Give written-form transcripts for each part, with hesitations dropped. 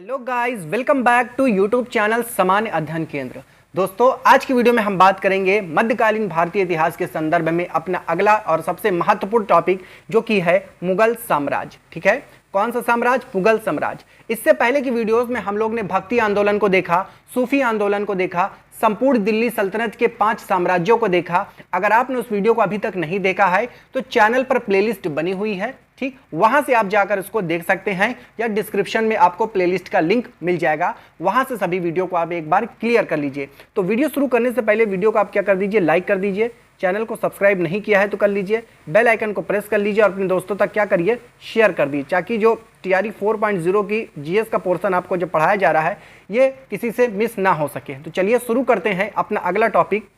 Hello guys, welcome back to YouTube channel Samanya Adhyayan केंद्र। दोस्तों, आज की वीडियो में हम बात करेंगे मध्यकालीन भारतीय इतिहास के संदर्भ में अपना अगला और सबसे महत्वपूर्ण टॉपिक जो कि है मुगल साम्राज्य। ठीक है, कौन सा साम्राज्य? मुगल साम्राज्य। इससे पहले की वीडियोस में हम लोग ने भक्ति आंदोलन को देखा, सूफी आंदोलन को देखा, संपूर्ण दिल्ली सल्तनत के 5 साम्राज्यों को देखा। अगर आपने उस वीडियो को अभी तक नहीं देखा है तो चैनल पर प्लेलिस्ट बनी हुई है, ठीक, वहां से आप जाकर उसको देख सकते हैं या डिस्क्रिप्शन में आपको प्लेलिस्ट का लिंक मिल जाएगा, वहां से सभी वीडियो को आप एक बार क्लियर कर लीजिए। तो वीडियो शुरू करने से पहले वीडियो को आप क्या कर दीजिए, लाइक कर दीजिए, चैनल को सब्सक्राइब नहीं किया है तो कर लीजिए, बेल आइकन को प्रेस कर लीजिए और अपने दोस्तों तक क्या करिए, शेयर कर दीजिए, ताकि जो TRE 4.0 की जीएस का पोर्शन आपको जो पढ़ाया जा रहा है ये किसी से मिस ना हो सके। तो चलिए शुरू करते हैं अपना अगला टॉपिक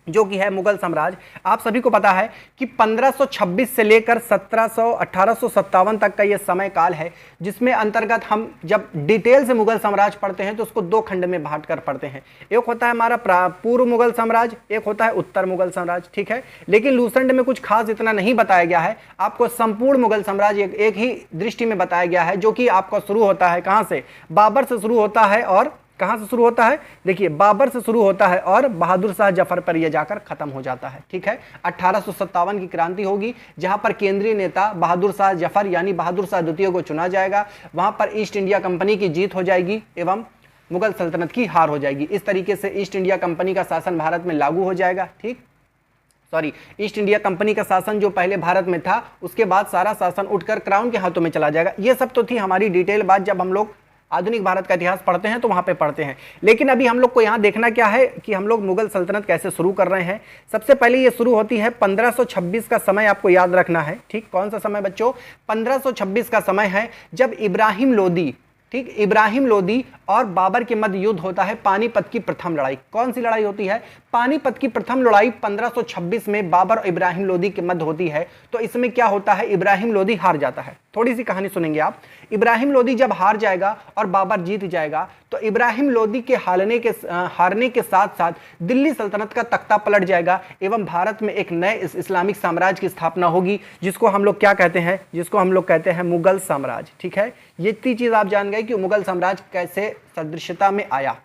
जो कि है मुगल साम्राज्य। आप सभी को पता है कि 1526 से लेकर 1857 तक का ये समय काल है, जिसमें अंतर्गत हम जब डिटेल से मुगल साम्राज्य पढ़ते हैं तो उसको 2 खंड में बांट कर पढ़ते हैं। एक होता है हमारा पूर्व मुगल साम्राज्य, एक होता है उत्तर मुगल साम्राज्य। ठीक है, लेकिन लूसेंट में कुछ खास इतना नहीं बताया गया है, आपको संपूर्ण मुगल साम्राज्य एक ही दृष्टि में बताया गया है, जो कि आपका शुरू होता है कहाँ से? बाबर से शुरू होता है। और कहां से शुरू होता है? देखिए, बाबर से शुरू होता है और बहादुर शाह जफर पर यह जाकर खत्म हो जाता है। ठीक है, 1857 की क्रांति होगी, जहां पर केंद्रीय नेता बहादुर शाह जफर यानी बहादुर शाह द्वितीय को चुना जाएगा। वहां पर ईस्ट इंडिया कंपनी की जीत हो जाएगी एवं मुगल सल्तनत की हार हो जाएगी। इस तरीके से ईस्ट इंडिया कंपनी का शासन भारत में लागू हो जाएगा। ठीक, ईस्ट इंडिया कंपनी का शासन जो पहले भारत में था, उसके बाद सारा शासन उठकर क्राउन के हाथों में चला जाएगा। ये सब तो थी हमारी डिटेल बात, जब हम लोग आधुनिक भारत का इतिहास पढ़ते हैं तो वहां पे पढ़ते हैं। लेकिन अभी हम लोग को यहां देखना क्या है कि हम लोग मुगल सल्तनत कैसे शुरू कर रहे हैं। सबसे पहले ये शुरू होती है 1526 का समय, आपको याद रखना है। ठीक, कौन सा समय बच्चों? 1526 का समय है जब इब्राहिम लोदी, ठीक, इब्राहिम लोदी और बाबर के मध्य युद्ध होता है, पानीपत की प्रथम लड़ाई। कौन सी लड़ाई होती है? पानीपत की प्रथम लड़ाई 1526 में बाबर और इब्राहिम लोदी के मध्य होती है। तो इसमें क्या होता है? इब्राहिम लोदी हार जाता है। थोड़ी सी कहानी सुनेंगे आप। इब्राहिम लोदी जब हार जाएगा और बाबर जीत जाएगा तो इब्राहिम लोदी के हारने के साथ साथ दिल्ली सल्तनत का तख्ता पलट जाएगा एवं भारत में एक नए इस्लामिक साम्राज्य की स्थापना होगी, जिसको हम लोग क्या कहते हैं? जिसको हम लोग कहते हैं मुगल साम्राज्य। ठीक है, ये इतनी चीज आप जान गए कि मुगल साम्राज्य कैसे सदृश्यता में आया।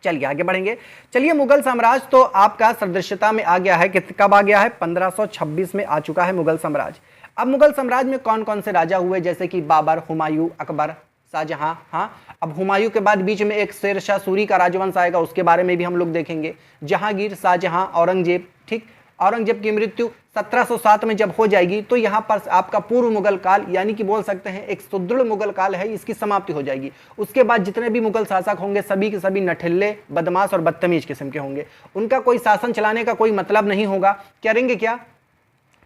चलिए आगे बढ़ेंगे। चलिए, मुगल साम्राज्य तो आपका सदृश्यता में आ गया है। कब आ गया है? 1526 में आ चुका है मुगल साम्राज्य। अब मुगल साम्राज्य में कौन कौन से राजा हुए? जैसे कि बाबर, हुमायूं, अकबर, शाहजहां। हाँ, अब हुमायूं के बाद बीच में एक शेर शाह सूरी का राजवंश आएगा, उसके बारे में भी हम लोग देखेंगे। जहांगीर, शाहजहां, औरंगजेब। ठीक, औरंगजेब की मृत्यु 1707 में जब हो जाएगी तो यहाँ पर आपका पूर्व मुगल काल यानी कि बोल सकते हैं एक सुदृढ़ मुगल काल है, इसकी समाप्ति हो जाएगी। उसके बाद जितने भी मुगल शासक होंगे सभी के सभी नठिल्ले, बदमाश और बदतमीज किस्म के होंगे। उनका कोई शासन चलाने का कोई मतलब नहीं होगा। करेंगे क्या?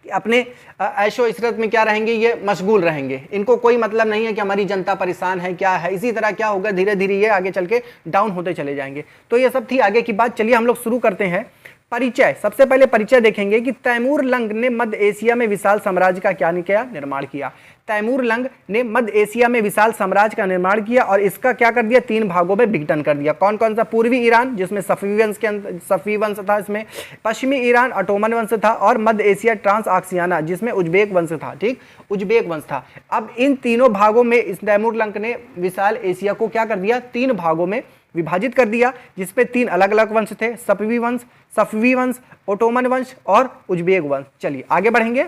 अपने ऐशो इशरत में क्या रहेंगे? ये मशगूल रहेंगे। इनको कोई मतलब नहीं है कि हमारी जनता परेशान है क्या है। इसी तरह क्या होगा, धीरे धीरे ये आगे चल के डाउन होते चले जाएंगे। तो ये सब थी आगे की बात। चलिए हम लोग शुरू करते हैं। परिचय, सबसे पहले परिचय देखेंगे कि तैमूर लंग ने मध्य एशिया में विशाल साम्राज्य का क्या निर्माण किया। तैमूर लंग ने मध्य एशिया में विशाल साम्राज्य का निर्माण किया और इसका क्या कर दिया? 3 भागों में विघटन कर दिया। कौन कौन सा? पूर्वी ईरान, जिसमें सफवी वंश था, इसमें पश्चिमी ईरान ऑटोमन वंश था, और मध्य एशिया ट्रांस आक्सियाना, जिसमें उज्बेक वंश था। ठीक, उज्बेक वंश था। अब इन तीनों भागों में इस तैमूर लंग ने विशाल एशिया को क्या कर दिया? 3 भागों में विभाजित कर दिया, जिसपे 3 अलग अलग वंश थे, सफवी वंश, ओटोमन वंश और उज्बेक वंश। चलिए आगे बढ़ेंगे।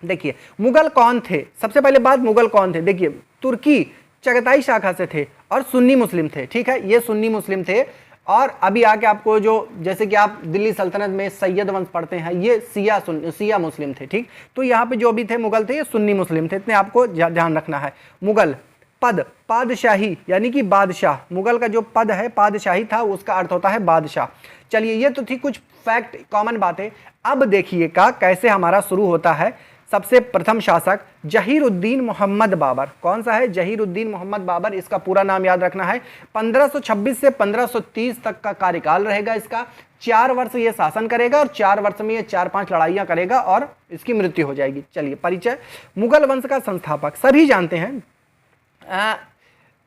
देखिए मुगल कौन थे। सबसे पहले बात, मुगल कौन थे? देखिए, तुर्की चगताई शाखा से थे और सुन्नी मुस्लिम थे। ठीक है, ये सुन्नी मुस्लिम थे। और अभी आके आपको जो, जैसे कि आप दिल्ली सल्तनत में सैयद वंश पढ़ते हैं, ये सिया मुस्लिम थे। ठीक, तो यहाँ पे जो भी थे मुगल थे, ये सुन्नी मुस्लिम थे। इतने आपको ध्यान रखना है। मुगल पद, पादशाही यानी कि बादशाह। मुगल का जो पद है पादशाही था, उसका अर्थ होता है बादशाह। चलिए, ये तो थी कुछ फैक्ट, कॉमन बातें। अब देखिएगा कैसे हमारा शुरू होता है। सबसे प्रथम शासक जहीरुद्दीन मोहम्मद बाबर। कौन सा है? जहीरुद्दीन मोहम्मद बाबर। इसका पूरा नाम याद रखना है। 1526 से 1530 तक का कार्यकाल रहेगा इसका। 4 वर्ष ये शासन करेगा और 4 वर्ष में ये 4-5 लड़ाइयां करेगा और इसकी मृत्यु हो जाएगी। चलिए, परिचय। मुगल वंश का संस्थापक सभी जानते हैं,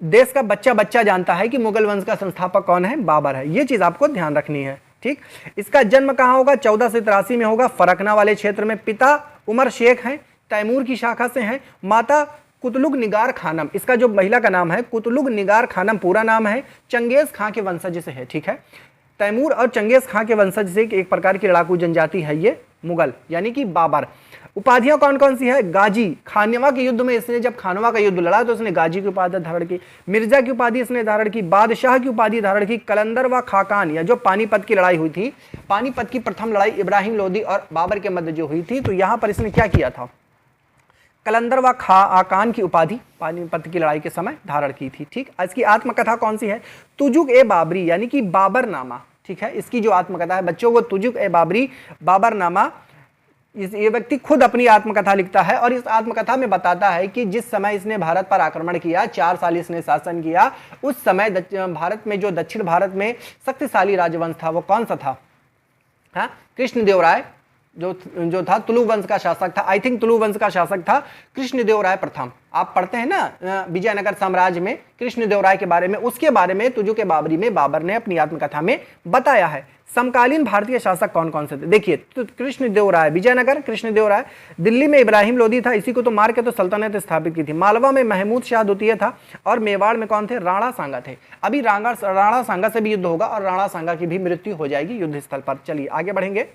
देश का बच्चा बच्चा जानता है कि मुगल वंश का संस्थापक कौन है? बाबर है। ये चीज आपको ध्यान रखनी है। ठीक, इसका जन्म कहाँ होगा? 1483 में होगा, फरकना वाले क्षेत्र में। पिता उमर शेख हैं, तैमूर की शाखा से हैं। माता कुतलुग निगार खानम, इसका जो महिला का नाम है कुतलुग निगार खानम पूरा नाम है, चंगेज खां के वंशज से है। ठीक है, तैमूर और चंगेज खां के वंशज से एक प्रकार की लड़ाकू जनजाति है ये मुगल यानी कि बाबर। उपाधियां कौन कौन सी है? गाजी, खानवा के युद्ध में इसने जब खानवा का युद्ध लड़ा तो इसने गाजी की उपाधि धारण की, मिर्जा की उपाधि इसने धारण की, बादशाह की उपाधि धारण की, कलंदर व खाकान या जो पानीपत की लड़ाई हुई थी, पानीपत की प्रथम लड़ाई इब्राहिम लोदी और बाबर के मध्य जो हुई थी, तो यहां पर इसने क्या किया था? कलंदर व खाकान की उपाधि पानीपत की लड़ाई के समय धारण की थी। ठीक, इसकी आत्मकथा कौन सी है? तुजुक ए बाबरी यानी कि बाबरनामा। ठीक है, इसकी जो आत्मकथा है बच्चों वो तुजुक ए बाबरी बाबरनामा, ये व्यक्ति खुद अपनी आत्मकथा लिखता है और इस आत्मकथा में बताता है कि जिस समय इसने भारत पर आक्रमण किया, 4 साल इसने शासन किया, उस समय भारत में जो दक्षिण भारत में शक्तिशाली राजवंश था वो कौन सा था? हाँ, कृष्णदेवराय जो था तुलु वंश का शासक था। आई थिंक तुलु वंश का शासक था कृष्णदेवराय प्रथम। आप पढ़ते हैं ना विजयनगर साम्राज्य में कृष्णदेवराय के बारे में, उसके बारे में तुजुक ए बाबरी में बाबर ने अपनी आत्मकथा में बताया है। समकालीन भारतीय शासक कौन कौन से थे? देखिए, तो कृष्णदेवराय विजयनगर, कृष्णदेवराय दिल्ली में इब्राहिम लोदी था, इसी को तो मार के तो सल्तनत स्थापित की थी। मालवा में महमूद शाह द्वितीय था और मेवाड़ में कौन थे? राणा सांगा थे। अभी राणा सांगा से भी युद्ध होगा और राणा सांगा की भी मृत्यु हो जाएगी युद्ध स्थल पर। चलिए आगे बढ़ेंगे।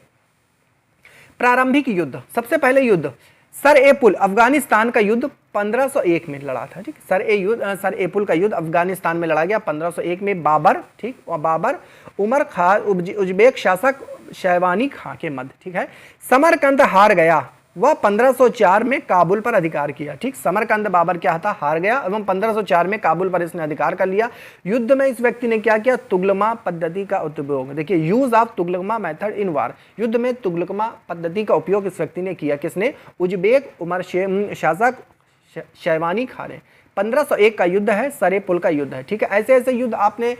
प्रारंभिक युद्ध, सबसे पहले युद्ध सर ए पुल अफगानिस्तान का युद्ध 1501 में लड़ा था। ठीक, सर ए पुल का युद्ध अफगानिस्तान में लड़ा गया 1501 में बाबर, ठीक, और बाबर उमर खां उज्बेक शासक शैवानी खां के मध्य। ठीक है, समरकंद हार गया, वह 1504 में काबुल पर अधिकार किया। ठीक, समरकंद बाबर क्या था? हार गया एवं 1504 में काबुल पर इसने अधिकार कर लिया। युद्ध में इस व्यक्ति ने क्या किया? तुगलमा पद्धति का उपयोग। देखिए, यूज ऑफ तुगलमा मेथड इन वार, युद्ध में तुगलमा पद्धति का उपयोग इस व्यक्ति ने किया। किसने? उज्बेक उमर शासक शैवानी खां ने। 1501 का युद्ध है, सरे पुल का युद्ध है। ठीक है, ऐसे ऐसे युद्ध आपने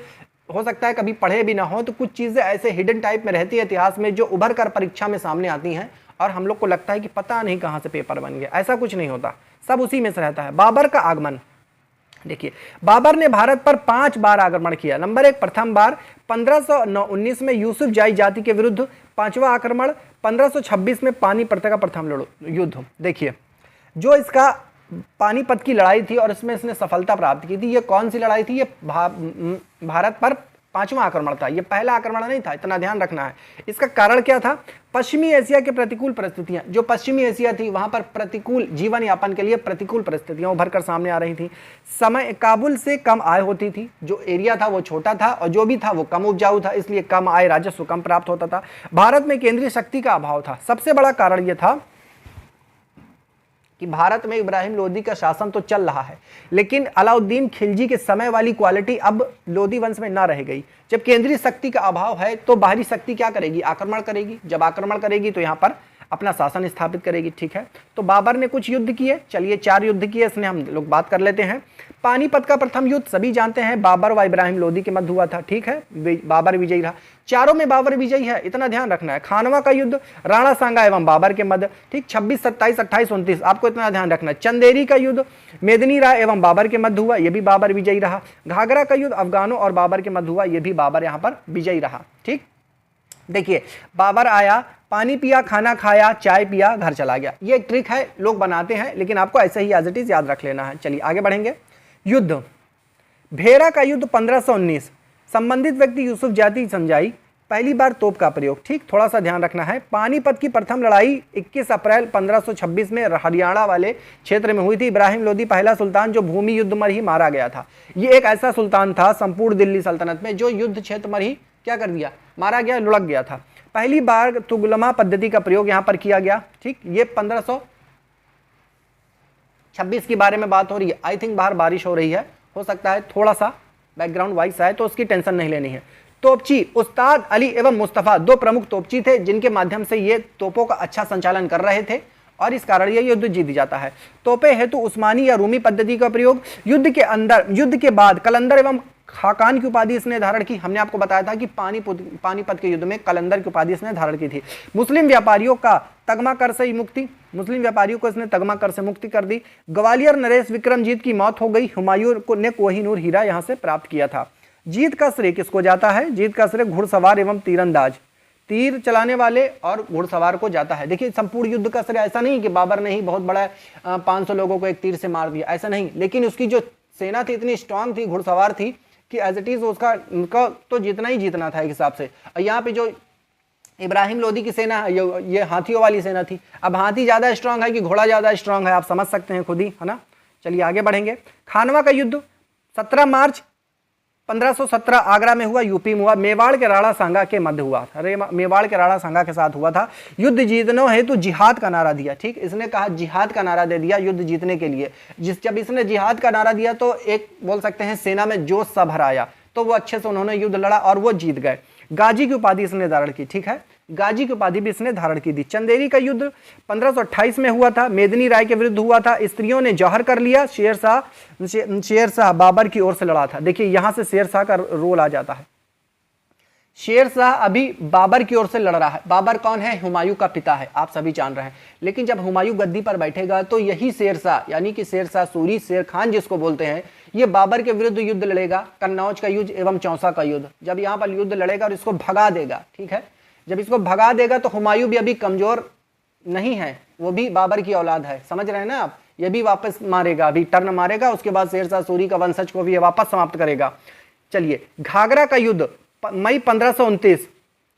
हो सकता है कभी पढ़े भी ना हो, तो कुछ चीजें ऐसे हिडन टाइप में रहती है इतिहास में जो उभर कर परीक्षा में सामने आती हैं और हम लोग को लगता है कि पता नहीं कहां से पेपर बन गया। ऐसा कुछ नहीं होता, सब उसी में से रहता है। बाबर का आगमन, देखिए बाबर ने भारत पर 5 बार आक्रमण किया। नंबर 1, प्रथम बार 1519 में यूसुफ जाई जाति के विरुद्ध 5वां आक्रमण, 1526 में पानीपत का प्रथम युद्ध। देखिए, जो इसका पानीपत की लड़ाई थी और इसमें इसने सफलता प्राप्त की थी। ये कौन सी लड़ाई थी? ये भारत पर 5वां आक्रमण था, ये पहला आक्रमण नहीं था, इतना ध्यान रखना है। इसका कारण क्या था? पश्चिमी एशिया के प्रतिकूल परिस्थितियां, जो पश्चिमी एशिया थी वहां पर प्रतिकूल जीवन यापन के लिए प्रतिकूल परिस्थितियां उभर कर सामने आ रही थी। समय काबुल से कम आय होती थी, जो एरिया था वो छोटा था और जो भी था वो कम उपजाऊ था, इसलिए कम आय राजस्व कम प्राप्त होता था। भारत में केंद्रीय शक्ति का अभाव था। सबसे बड़ा कारण यह था कि भारत में इब्राहिम लोदी का शासन तो चल रहा है, लेकिन अलाउद्दीन खिलजी के समय वाली क्वालिटी अब लोदी वंश में ना रह गई। जब केंद्रीय शक्ति का अभाव है तो बाहरी शक्ति क्या करेगी? आक्रमण करेगी। जब आक्रमण करेगी तो यहाँ पर अपना शासन स्थापित करेगी। ठीक है, तो बाबर ने कुछ युद्ध किए। चलिए 4 युद्ध किए, इसमें हम लोग बात कर लेते हैं। पानीपत का प्रथम युद्ध सभी जानते हैं, बाबर व इब्राहिम लोदी के मध्य हुआ था। ठीक है, बाबर विजयी रहा। चारों में बाबर विजयी है, इतना ध्यान रखना है। खानवा का युद्ध राणा सांगा एवं बाबर के मध्य। ठीक, 26, 27, 28, 29, आपको इतना ध्यान रखना है। चंदेरी का युद्ध मेदिनी राय एवं बाबर के मध्य हुआ, यह भी बाबर विजयी रहा। घाघरा का युद्ध अफगानों और बाबर के मध्य हुआ, यह भी बाबर यहाँ पर विजयी रहा। ठीक, देखिए बाबर आया, पानी पिया, खाना खाया, चाय पिया, घर चला गया। ये एक ट्रिक है, लोग बनाते हैं, लेकिन आपको ऐसे ही एज इट इज याद रख लेना है। चलिए आगे बढ़ेंगे। युद्ध, भेड़ा का युद्ध 1519, संबंधित व्यक्ति यूसुफ जाति संजाई, पहली बार तोप का प्रयोग। ठीक, थोड़ा सा ध्यान रखना है। पानीपत की प्रथम लड़ाई 21 अप्रैल 1526 में हरियाणा वाले क्षेत्र में हुई थी। इब्राहिम लोदी पहला सुल्तान जो भूमि युद्ध में ही मारा गया था। ये एक ऐसा सुल्तान था संपूर्ण दिल्ली सल्तनत में जो युद्ध क्षेत्र में ही क्या कर दिया? मारा गया, लुढ़क गया था। पहली बार तुगलमा पद्धति का प्रयोग यहां पर किया गया। ठीक, ये 1526 के बारे में बात हो रही है। आई थिंक बाहर बारिश हो रही है, हो सकता है थोड़ा सा बैकग्राउंड वॉइस आए, तो उसकी टेंशन नहीं लेनी है। तोपची उस्ताद अली एवं मुस्तफा 2 प्रमुख तोपची थे, जिनके माध्यम से ये तोपों का अच्छा संचालन कर रहे थे और इस कारण यह युद्ध जीत जाता है। तोपे हेतु उस्मानी या रूमी पद्धति का प्रयोग। युद्ध के बाद कलंदर एवं खाकान की उपाधि इसने धारण की। हमने आपको बताया था कि पानीपत के युद्ध में कलंदर की उपाधि इसने धारण की थी। मुस्लिम व्यापारियों का तगमा कर से मुक्ति, मुस्लिम व्यापारियों को इसने तगमा कर से मुक्ति कर दी। ग्वालियर नरेश विक्रमजीत की मौत हो गई, हुमायूं ने कोहिनूर हीरा यहां से प्राप्त किया था। जीत का श्रेय किसको जाता है? जीत का श्रेय घुड़सवार एवं तीर चलाने वाले और घुड़सवार को जाता है। देखिए संपूर्ण युद्ध का श्रेय ऐसा नहीं कि बाबर ने ही बहुत बड़ा 500 लोगों को एक तीर से मार दिया, ऐसा नहीं, लेकिन उसकी जो सेना थी इतनी स्ट्रांग थी, घुड़सवार थी कि एज इट इज उनका तो जीतना ही जीतना था एक हिसाब से। और यहाँ पे जो इब्राहिम लोदी की सेना है ये हाथियों वाली सेना थी। अब हाथी ज्यादा स्ट्रांग है कि घोड़ा ज्यादा स्ट्रांग है, आप समझ सकते हैं खुद ही, है ना। चलिए आगे बढ़ेंगे। खानवा का युद्ध 17 मार्च 1517 आगरा में हुआ, यूपी में हुआ, मेवाड़ के राणा सांगा के मध्य हुआ था। अरे मेवाड़ के राणा सांगा के साथ हुआ था। युद्ध जीतने हेतु जिहाद का नारा दिया, ठीक, इसने कहा जिहाद का नारा दे दिया युद्ध जीतने के लिए। जब इसने जिहाद का नारा दिया तो एक बोल सकते हैं सेना में जोश सा भर आया, तो वो अच्छे से उन्होंने युद्ध लड़ा और वो जीत गए। गाजी की उपाधि इसने धारण की, ठीक है, गाजी की उपाधि भी इसने धारण की थी। चंदेरी का युद्ध 1528 में हुआ था, मेदिनी राय के विरुद्ध हुआ था। स्त्रियों ने जौहर कर लिया, शेर शाह बाबर की ओर से लड़ा था। देखिए यहां से शेर शाह का रोल आ जाता है। शेर शाह अभी बाबर की ओर से लड़ रहा है। बाबर कौन है? हुमायूं का पिता है, आप सभी जान रहे हैं। लेकिन जब हुमायूं गद्दी पर बैठेगा तो यही शेर शाह यानी कि शेर शाह सूरी, शेर खान जिसको बोलते हैं, ये बाबर के विरुद्ध युद्ध लड़ेगा, कन्नौज का युद्ध एवं चौसा का युद्ध। जब यहाँ पर युद्ध लड़ेगा और इसको भगा देगा, ठीक है, जब इसको भगा देगा तो हुमायूं भी अभी कमजोर नहीं है, वो भी बाबर की औलाद है, समझ रहे हैं ना आप। ये भी वापस मारेगा, अभी टर्न मारेगा, उसके बाद शेर शाह सूरी का वंशज को भी वापस समाप्त करेगा। चलिए घाघरा का युद्ध मई 1529,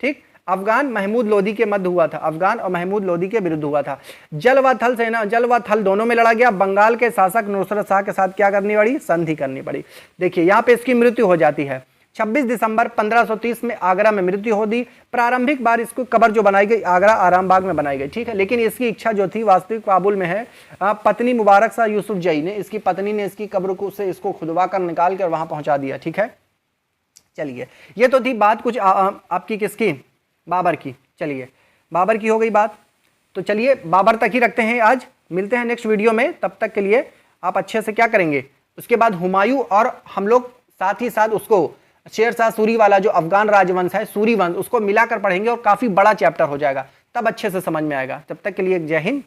ठीक, अफगान महमूद लोदी के मध्य हुआ था, अफगान और महमूद लोदी के विरुद्ध हुआ था। जल व थल सेना, जल व थल दोनों में लड़ा गया। बंगाल के शासक नुसरत शाह के साथ क्या करनी पड़ी? संधि करनी पड़ी। देखिए यहाँ पे इसकी मृत्यु हो जाती है 26 दिसंबर 1530 में आगरा में मृत्यु हो दी। प्रारंभिक बार इसको कब्र जो बनाई गई आगरा आरामबाग में बनाई गई, ठीक है, लेकिन इसकी इच्छा जो थी वास्तविक काबुल में है। पत्नी मुबारक शाह यूसुफ जई ने, इसकी पत्नी ने इसकी कब्र को से इसको खुदवा कर निकाल कर वहां पहुंचा दिया, ठीक है। चलिए ये तो थी बात कुछ आपकी किसकी? बाबर की। चलिए बाबर की हो गई बात, तो चलिए बाबर तक ही रखते हैं आज। मिलते हैं नेक्स्ट वीडियो में, तब तक के लिए आप अच्छे से क्या करेंगे, उसके बाद हुमायूं और हम लोग साथ ही साथ उसको शेर शाह सूरी वाला जो अफगान राजवंश है, सूरी वंश, उसको मिलाकर पढ़ेंगे और काफी बड़ा चैप्टर हो जाएगा, तब अच्छे से समझ में आएगा। तब तक के लिए जय हिंद।